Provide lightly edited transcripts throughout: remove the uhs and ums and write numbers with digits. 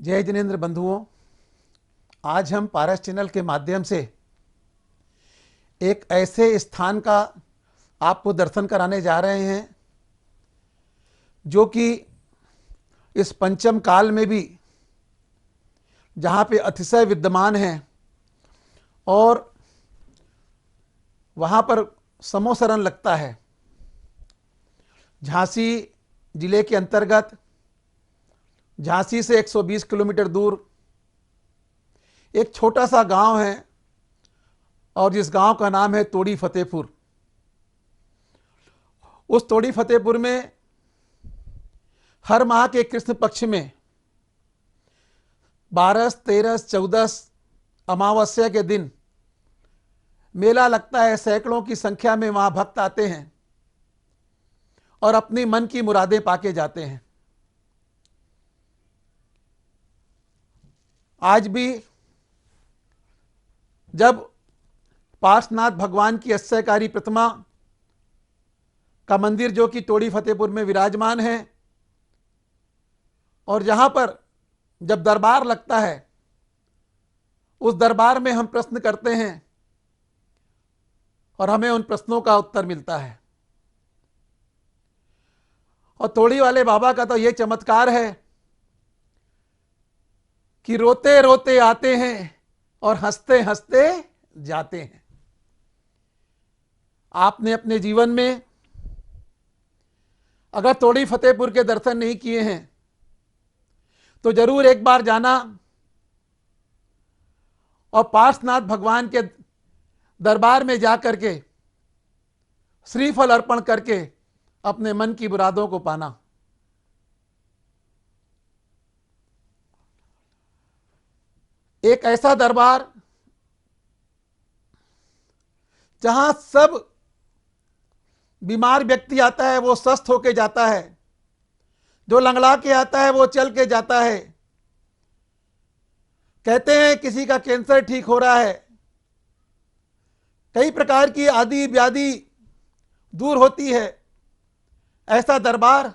जय जिनेंद्र बंधुओं, आज हम पारस चैनल के माध्यम से एक ऐसे स्थान का आपको दर्शन कराने जा रहे हैं जो कि इस पंचम काल में भी जहाँ पे अतिशय विद्यमान है और वहाँ पर समोसरण लगता है। झांसी जिले के अंतर्गत झांसी से 120 किलोमीटर दूर एक छोटा सा गांव है और जिस गांव का नाम है तोड़ी फतेहपुर। उस तोड़ी फतेहपुर में हर माह के कृष्ण पक्ष में 12, 13, 14 अमावस्या के दिन मेला लगता है। सैकड़ों की संख्या में वहां भक्त आते हैं और अपनी मन की मुरादें पाके जाते हैं। आज भी जब पार्श्वनाथ भगवान की अस्सयकारी प्रतिमा का मंदिर जो कि तोड़ी फतेहपुर में विराजमान है और जहां पर जब दरबार लगता है उस दरबार में हम प्रश्न करते हैं और हमें उन प्रश्नों का उत्तर मिलता है। और तोड़ी वाले बाबा का तो यह चमत्कार है कि रोते रोते आते हैं और हंसते हंसते जाते हैं। आपने अपने जीवन में अगर तोड़ी फतेहपुर के दर्शन नहीं किए हैं तो जरूर एक बार जाना और पार्श्वनाथ भगवान के दरबार में जाकर के श्रीफल अर्पण करके अपने मन की मुरादों को पाना। एक ऐसा दरबार जहां सब बीमार व्यक्ति आता है वो स्वस्थ होके जाता है, जो लंगड़ा के आता है वो चल के जाता है। कहते हैं किसी का कैंसर ठीक हो रहा है, कई प्रकार की आदि व्याधि दूर होती है। ऐसा दरबार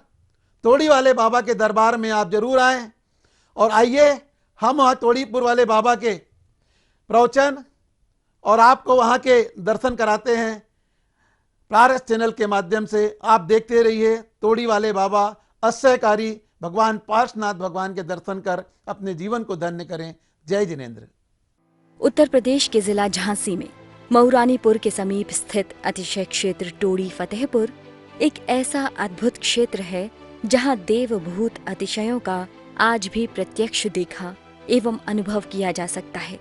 तोड़ी वाले बाबा के दरबार में आप जरूर आएं और आइए हम वहाँ तोड़ीपुर वाले बाबा के प्रवचन और आपको वहाँ के दर्शन कराते हैं पारस चैनल के माध्यम से। आप देखते रहिए तोड़ी वाले बाबा अस्सयकारी भगवान पार्श्वनाथ भगवान के दर्शन कर अपने जीवन को धन्य करें। जय जिनेंद्र। उत्तर प्रदेश के जिला झांसी में मऊरानीपुर के समीप स्थित अतिशय क्षेत्र तोड़ी फतेहपुर एक ऐसा अद्भुत क्षेत्र है जहां देवभूत अतिशयों का आज भी प्रत्यक्ष देखा एवं अनुभव किया जा सकता है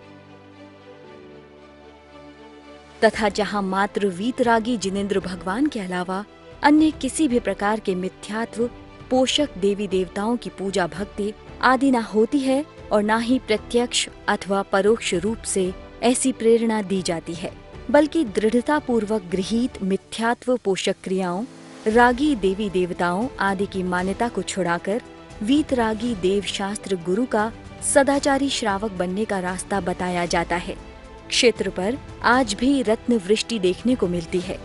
तथा जहां मात्र वीतरागी जिनेंद्र भगवान के अलावा अन्य किसी भी प्रकार के मिथ्यात्व पोषक देवी देवताओं की पूजा भक्ति आदि न होती है और न ही प्रत्यक्ष अथवा परोक्ष रूप से ऐसी प्रेरणा दी जाती है, बल्कि दृढ़ता पूर्वक गृहीत मिथ्यात्व पोषक क्रियाओं रागी देवी देवताओं आदि की मान्यता को छुड़ाकर वीतरागी देव शास्त्र गुरु का सदाचारी श्रावक बनने का रास्ता बताया जाता है। क्षेत्र पर आज भी रत्न वृष्टि देखने को मिलती है।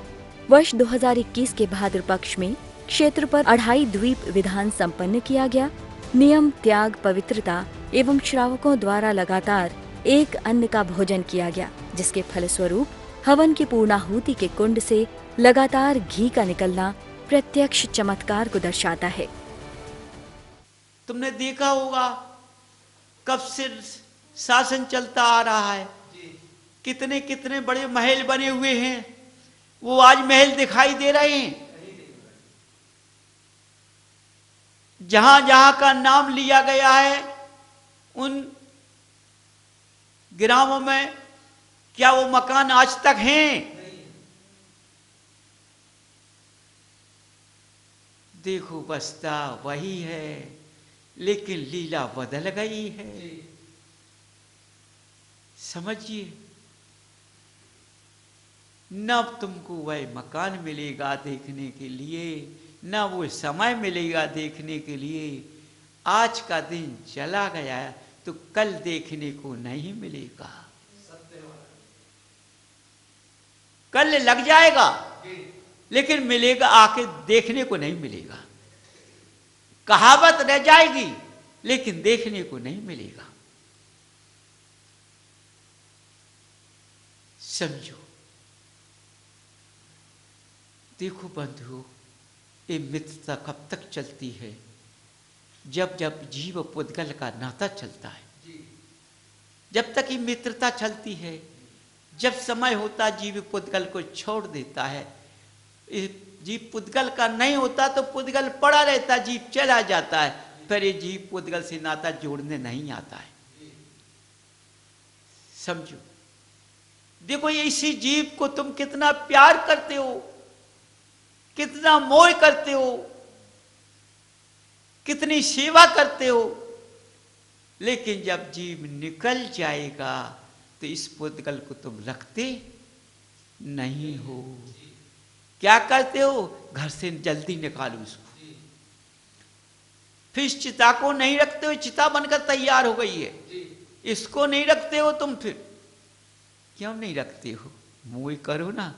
वर्ष 2021 के भाद्र पक्ष में क्षेत्र पर अढ़ाई द्वीप विधान संपन्न किया गया। नियम त्याग पवित्रता एवं श्रावकों द्वारा लगातार एक अन्न का भोजन किया गया, जिसके फलस्वरूप हवन की पूर्णाहुति के कुंड से लगातार घी का निकलना प्रत्यक्ष चमत्कार को दर्शाता है। तुमने देखा होगा कब से शासन चलता आ रहा है, कितने कितने बड़े महल बने हुए हैं, वो आज महल दिखाई दे रहे हैं। जहां जहां का नाम लिया गया है उन ग्रामों में क्या वो मकान आज तक हैं? देखो बस्ता वही है लेकिन लीला बदल गई है। समझिए, न तुमको वह मकान मिलेगा देखने के लिए, न वो समय मिलेगा देखने के लिए। आज का दिन चला गया तो कल देखने को नहीं मिलेगा। कल लग जाएगा लेकिन मिलेगा आके देखने को नहीं मिलेगा। कहावत रह जाएगी लेकिन देखने को नहीं मिलेगा। समझो, देखो बंधुओं, ये मित्रता कब तक चलती है? जब जब जीव पुद्गल का नाता चलता है, जब तक ये मित्रता चलती है। जब समय होता जीव पुद्गल को छोड़ देता है, जीव पुद्गल का नहीं होता तो पुद्गल पड़ा रहता, जीव चला जाता है, फिर ये जीव पुद्गल से नाता जोड़ने नहीं आता है। समझो, देखो ये इसी जीव को तुम कितना प्यार करते हो, कितना मोह करते हो, कितनी सेवा करते हो, लेकिन जब जीव निकल जाएगा तो इस पुद्गल को तुम रखते नहीं हो। क्या करते हो? घर से जल्दी निकालो इसको। फिर इस चिता को नहीं रखते हो, चिता बनकर तैयार हो गई है, इसको नहीं रखते हो तुम। फिर क्यों नहीं रखते हो? मोह करो ना,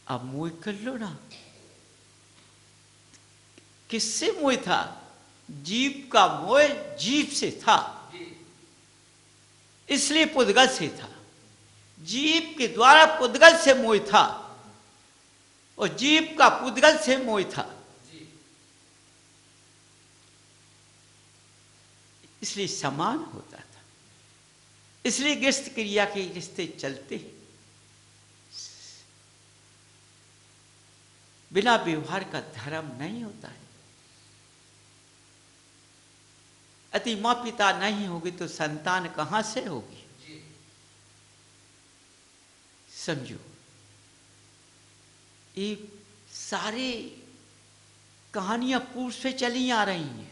अब मोह कर लो ना। किससे मोह था? जीव का मोह जीव से था, इसलिए पुद्गल से था। जीव के द्वारा पुद्गल से मोह था और जीव का पुद्गल से मोह था, इसलिए समान होता था। इसलिए गृहस्थ क्रिया के रिश्ते चलते हैं। बिना व्यवहार का धर्म नहीं होता है। अति माँ पिता नहीं होगी तो संतान कहां से होगी? समझो, ये सारे कहानियां पूर्व से चली आ रही हैं।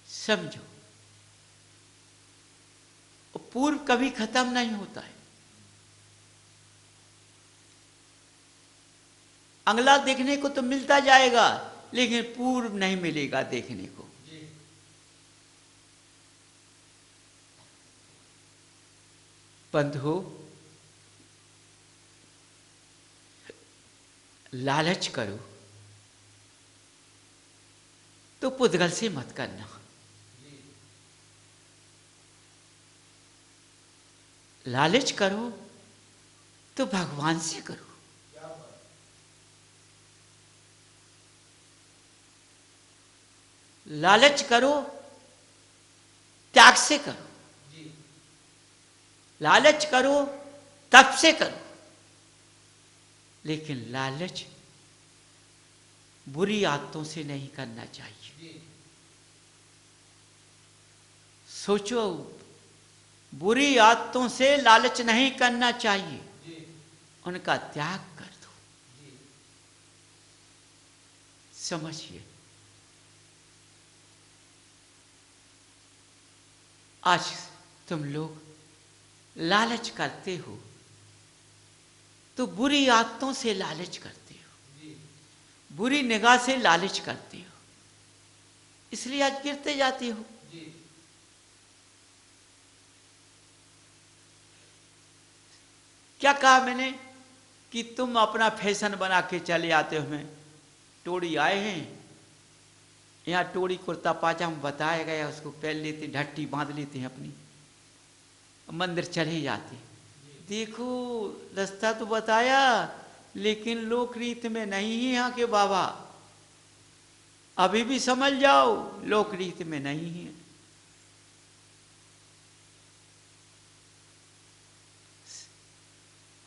समझो, पूर्व कभी खत्म नहीं होता है। अगला देखने को तो मिलता जाएगा, लेकिन पूर्व नहीं मिलेगा देखने को। बंधु, लालच करो तो पुद्गल से मत करना। लालच करो तो भगवान से करो। लालच करो त्याग से करो। लालच करो तप से करो, लेकिन लालच बुरी आदतों से नहीं करना चाहिए। सोचो, बुरी आदतों से लालच नहीं करना चाहिए, उनका त्याग कर दो। समझिए, आज तुम लोग लालच करते हो तो बुरी आदतों से लालच करते हो, बुरी निगाह से लालच करते हो, इसलिए आज गिरते जाते हो। क्या कहा मैंने कि तुम अपना फैशन बना के चले आते हो। हमें टोड़ी आए हैं, यहाँ टोड़ी कुर्ता पाजामा बताया गया, उसको पहन लेते, ढट्टी बांध लेते हैं अपनी, मंदिर चले जाते। देखो, रास्ता तो बताया, लेकिन लोक रीत में नहीं है यहाँ के बाबा। अभी भी समझ जाओ, लोक रीत में नहीं है।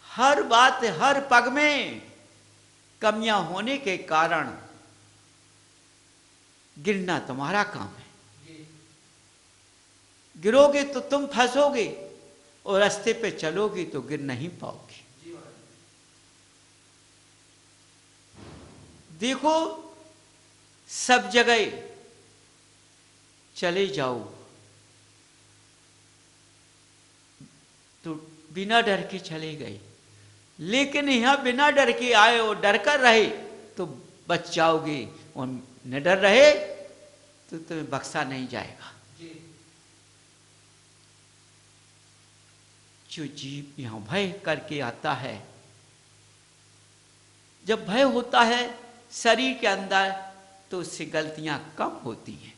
हर बात, हर पग में कमियां होने के कारण गिरना तुम्हारा काम है। गिरोगे तो तुम फंसोगे, और रास्ते पे चलोगे तो गिर नहीं पाओगे। देखो, सब जगह चले जाओ तो बिना डर के चले गए, लेकिन यहां बिना डर के आए और डर कर रहे तो बच जाओगे, और न डर रहे तो तुम्हें बख्शा नहीं जाएगा। जो जीव यहां भय करके आता है, जब भय होता है शरीर के अंदर, तो उससे गलतियां कम होती हैं।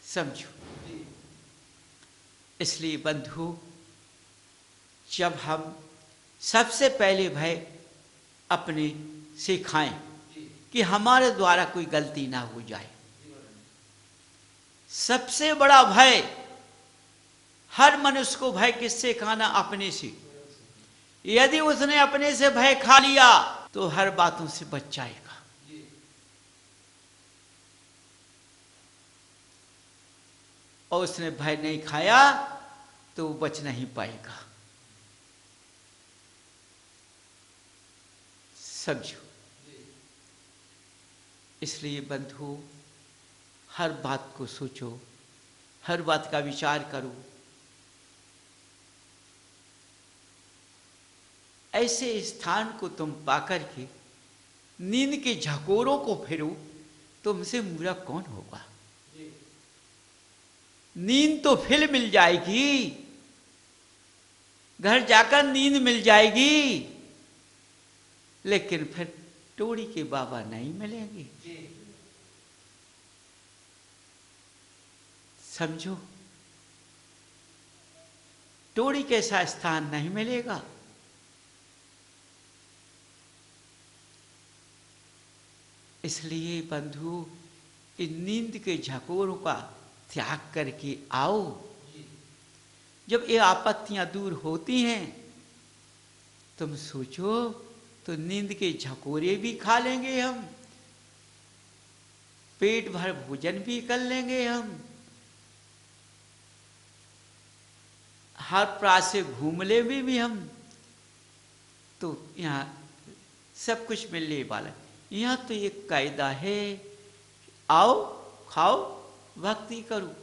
समझो। इसलिए बंधु, जब हम सबसे पहले भय अपने सिखाएं कि हमारे द्वारा कोई गलती ना हो जाए। सबसे बड़ा भय, हर मनुष्य को भय किससे खाना? अपने से। यदि उसने अपने से भय खा लिया तो हर बातों से बच जाएगा। और उसने भय नहीं खाया तो वो बच नहीं पाएगा। समझो। इसलिए बंधु, हर बात को सोचो, हर बात का विचार करो। ऐसे स्थान को तुम पाकर के नींद के झकोरों को फिरो, तुमसे मूर्ख कौन होगा? नींद तो फिर मिल जाएगी, घर जाकर नींद मिल जाएगी, लेकिन फिर टोड़ी के बाबा नहीं मिलेंगे। समझो, टोड़ी कैसा स्थान नहीं मिलेगा। इसलिए बंधु, इन नींद के झकोरों का त्याग करके आओ। जब ये आपत्तियां दूर होती हैं, तुम सोचो तो नींद के झकोरे भी खा लेंगे हम, पेट भर भोजन भी कर लेंगे हम, हर प्रास से घूम ले भी हम, तो यहाँ सब कुछ मिलने वाला। यहाँ तो एक कायदा है, आओ खाओ भक्ति करो।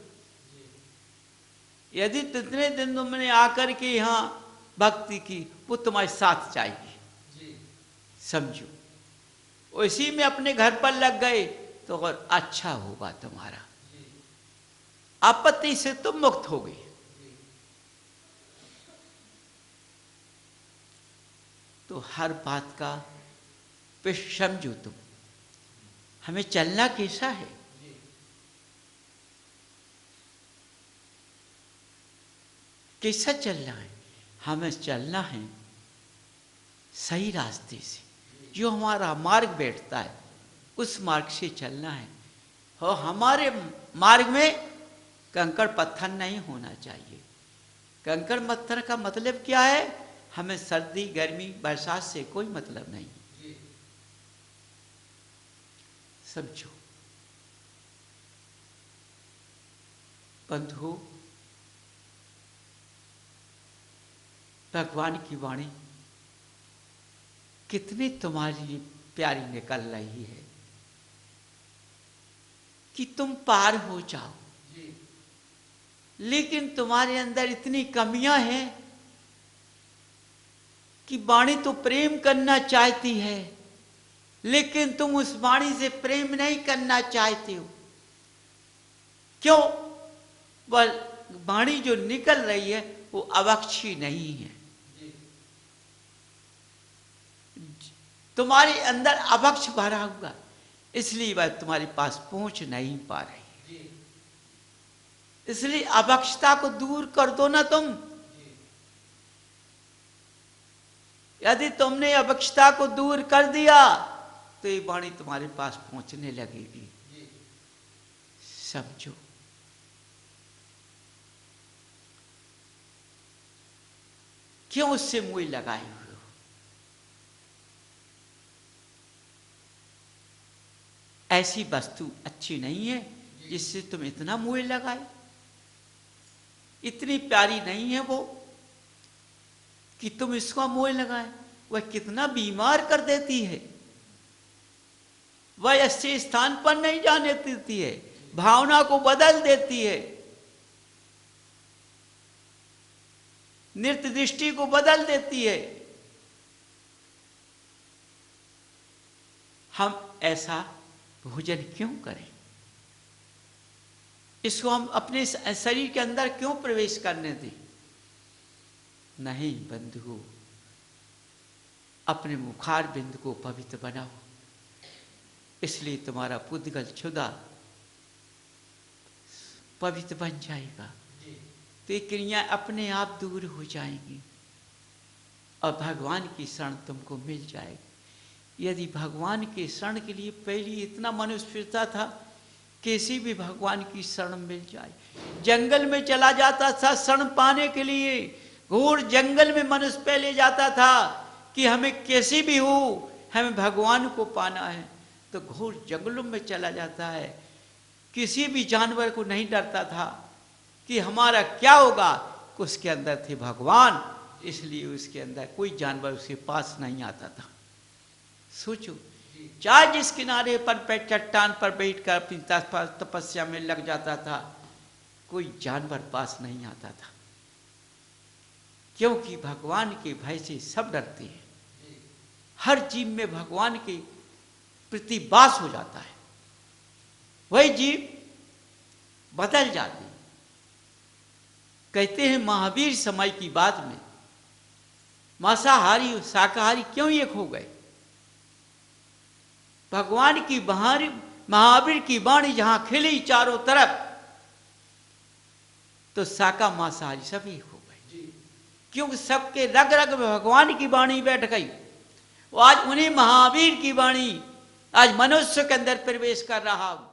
यदि कितने दिन तुमने आकर के यहाँ भक्ति की, वो तुम्हारे साथ जाएगी। समझो, उसी में अपने घर पर लग गए तो और अच्छा होगा तुम्हारा। आपत्ति से तुम मुक्त हो गए। तो हर बात का समझो तुम, हमें चलना कैसा है। कैसा चलना है? हमें चलना है सही रास्ते से, जो हमारा मार्ग बैठता है उस मार्ग से चलना है। और हमारे मार्ग में कंकड़ पत्थर नहीं होना चाहिए। कंकड़ पत्थर का मतलब क्या है? हमें सर्दी गर्मी बरसात से कोई मतलब नहीं। समझो बंधु, भगवान की वाणी कितनी तुम्हारी प्यारी निकल रही है कि तुम पार हो जाओ, लेकिन तुम्हारे अंदर इतनी कमियां हैं कि वाणी तो प्रेम करना चाहती है, लेकिन तुम उस वाणी से प्रेम नहीं करना चाहते हो। क्यों? वह वाणी जो निकल रही है वो अवक्षी नहीं है। तुम्हारे अंदर अवक्ष भरा हुआ, इसलिए वह तुम्हारे पास पहुंच नहीं पा रही। इसलिए अवक्षता को दूर कर दो ना तुम। यदि तुमने अवक्षता को दूर कर दिया तो ये वाणी तुम्हारे पास पहुंचने लगेगी। समझो, क्यों उससे मोह लगाए हुए हो? ऐसी वस्तु अच्छी नहीं है जिससे तुम इतना मोह लगाए। इतनी प्यारी नहीं है वो कि तुम इसका मोह लगाए। वह कितना बीमार कर देती है। वह अच्छे स्थान पर नहीं जाने देती है, भावना को बदल देती है, नृत्य दृष्टि को बदल देती है। हम ऐसा भोजन क्यों करें? इसको हम अपने शरीर के अंदर क्यों प्रवेश करने दें? नहीं बंधु, अपने मुखार बिंद को पवित्र बनाओ, इसलिए तुम्हारा पुद्गल क्षुधा पवित्र बन जाएगा, तो ये क्रिया अपने आप दूर हो जाएंगी और भगवान की शरण तुमको मिल जाएगी। यदि भगवान के शरण के लिए पहले इतना मनुष्य फिरता था, किसी भी भगवान की शरण मिल जाए, जंगल में चला जाता था शरण पाने के लिए, घोर जंगल में मनुष्य पहले जाता था कि हमें कैसी भी हो हमें भगवान को पाना है, तो घोर जंगलों में चला जाता है। किसी भी जानवर को नहीं डरता था कि हमारा क्या होगा, उसके अंदर थे भगवान, इसलिए उसके अंदर कोई जानवर उसके पास नहीं आता था। सोचो, चाहे जिस किनारे पर चट्टान पर बैठकर अपनी तपस्या में लग जाता था, कोई जानवर पास नहीं आता था, क्योंकि भगवान के भय से सब डरते हैं। हर जीव में भगवान के प्रति वास हो जाता है, वही जीव बदल जाते हैं। कहते हैं महावीर समय की बात में मांसाहारी और शाकाहारी क्यों एक हो गए? भगवान की महावीर की वाणी जहां खिली चारों तरफ, तो शाका मांसाहारी सब एक हो गए, क्योंकि सबके रग रग में भगवान की वाणी बैठ गई। वो आज उन्हीं महावीर की वाणी आज मनुष्य के अंदर प्रवेश कर रहा हूं।